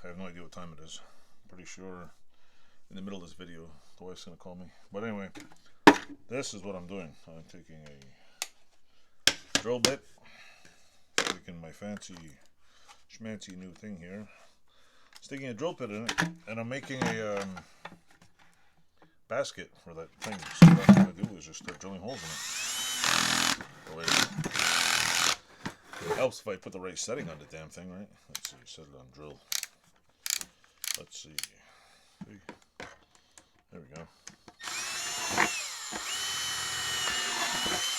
I have no idea what time it is. Pretty sure in the middle of this video the wife's gonna call me. But anyway, this is what I'm doing. I'm taking a drill bit, taking my fancy schmancy new thing here, sticking a drill bit in it, and I'm making a basket for that thing. So what I'm gonna do is just start drilling holes in it. It helps if I put the right setting on the damn thing, right? Let's see, set it on drill. Let's see. There we go.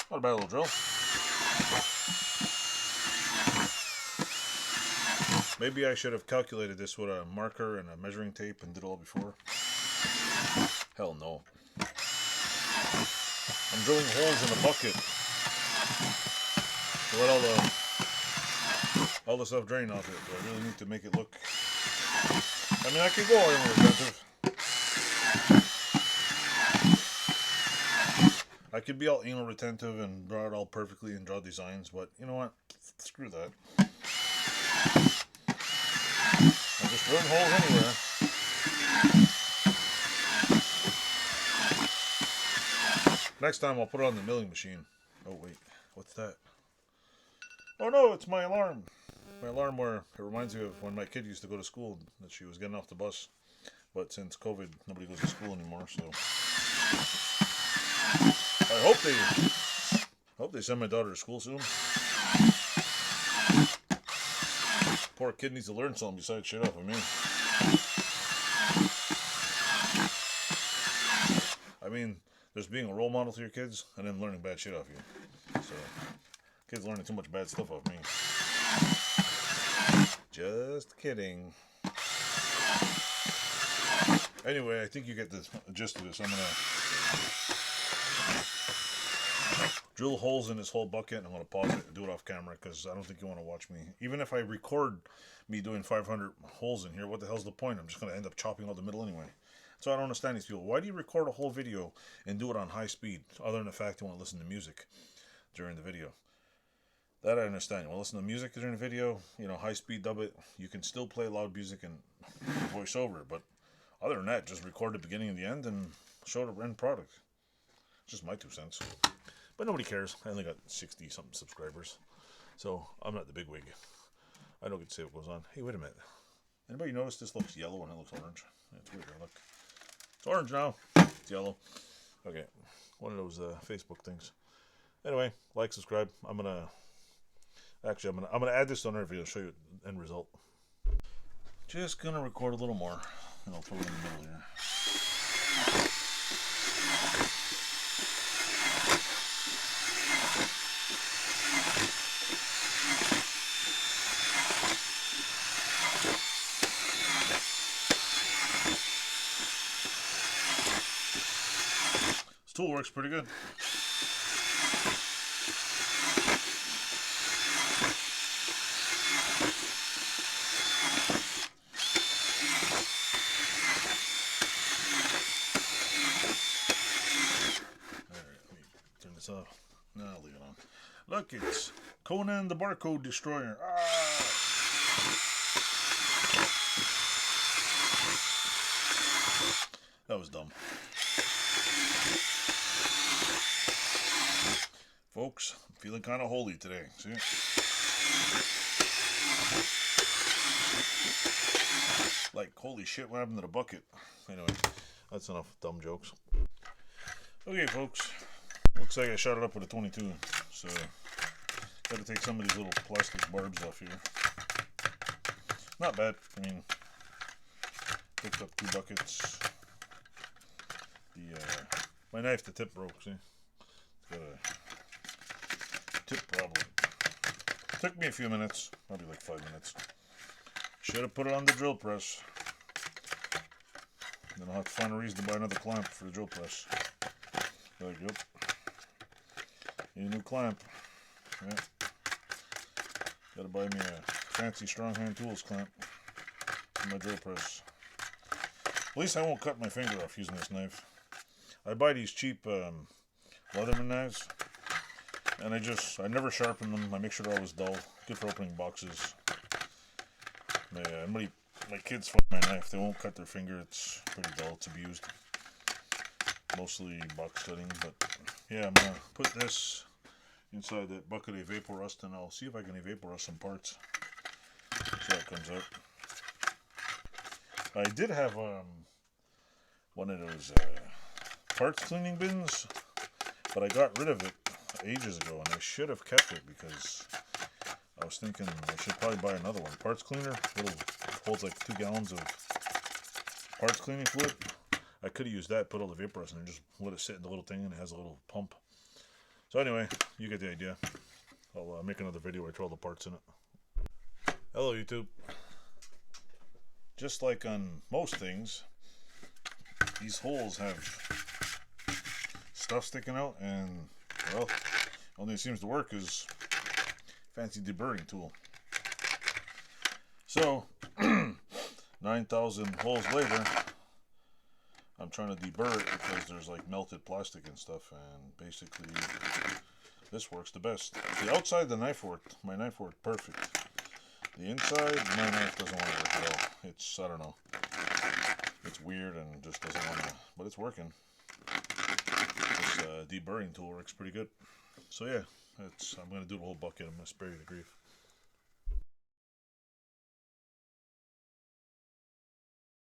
Not a bad little drill. Maybe I should have calculated this with a marker and a measuring tape and did it all before. Hell no. I'm drilling holes in a bucket to let all the stuff drain off it. But I really need to make it look. I mean, I could go anal retentive. I could be all anal retentive and draw it all perfectly and draw designs, but you know what? Screw that. I'm just drilling holes anywhere. Next time I'll put it on the milling machine. Oh wait, what's that? Oh no, it's my alarm. My alarm where it reminds me of when my kid used to go to school, that she was getting off the bus. But since COVID, nobody goes to school anymore, so I hope they send my daughter to school soon. Poor kid needs to learn something besides shit off of me. I mean, there's being a role model to your kids and then learning bad shit off you. So, kids learning too much bad stuff off me. Just kidding. Anyway, I think you get the gist of this. I'm gonna drill holes in this whole bucket and I'm gonna pause it and do it off camera because I don't think you want to watch me. Even if I record me doing 500 holes in here, what the hell's the point? I'm just gonna end up chopping out the middle anyway. So I don't understand these people. Why do you record a whole video and do it on high speed, other than the fact you want to listen to music during the video? That I understand. You want to listen to music during the video, you know, high speed dub it. You can still play loud music and voice over, but other than that, just record the beginning and the end and show the end product. It's just my 2 cents. But nobody cares. I only got 60 something subscribers, so I'm not the big wig. I don't get to say what goes on. Hey, wait a minute. Anybody notice this looks yellow and it looks orange? Yeah, it's weird. Look, it's orange now. It's yellow. Okay, one of those Facebook things. Anyway, like, subscribe. I'm gonna add this on our video. Show you the end result. Just gonna record a little more, and I'll throw it in the middle here. This tool works pretty good. Off. No, I'll leave it on. Look, it's Conan the Barcode Destroyer. Ah! That was dumb. Folks, I'm feeling kind of holy today. See? Like, holy shit, what happened to the bucket? Anyway, that's enough dumb jokes. Okay, folks. Looks like I shot it up with a 22, so got to take some of these little plastic barbs off here. Not bad. I mean, picked up 2 buckets. My knife, the tip broke. See, it's got a tip problem. Took me a few minutes, probably like 5 minutes. Should have put it on the drill press. Then I'll have to find a reason to buy another clamp for the drill press. There you go. Need a new clamp. Yeah. Gotta buy me a fancy strong hand tools clamp for my drill press. At least I won't cut my finger off using this knife. I buy these cheap Leatherman knives, and I never sharpen them. I make sure they're always dull. Good for opening boxes. Anybody My kids find my knife. They won't cut their finger. It's pretty dull. It's abused. Mostly box cutting, but yeah, I'm gonna put this inside that bucket of Evaporust, and I'll see if I can Evaporust some parts. See how it comes out. I did have one of those parts cleaning bins, but I got rid of it ages ago, and I should have kept it because I was thinking I should probably buy another one. Parts cleaner, holds like 2 gallons of parts cleaning fluid. I could have used that, put all the Evaporust in and just let it sit in the little thing, and it has a little pump. So anyway, you get the idea. I'll make another video where I throw all the parts in it. Hello YouTube. Just like on most things, these holes have stuff sticking out, and well, only it seems to work is fancy deburring tool. So 9,000 holes later, I'm trying to deburr it because there's like melted plastic and stuff, and basically this works the best. The outside of the knife worked. My knife worked perfect. The inside, my knife doesn't want to work at all. It's, I don't know. It's weird and just doesn't want to, but it's working. This deburring tool works pretty good. So yeah, I'm going to do the whole bucket. I'm going to spare you the grief.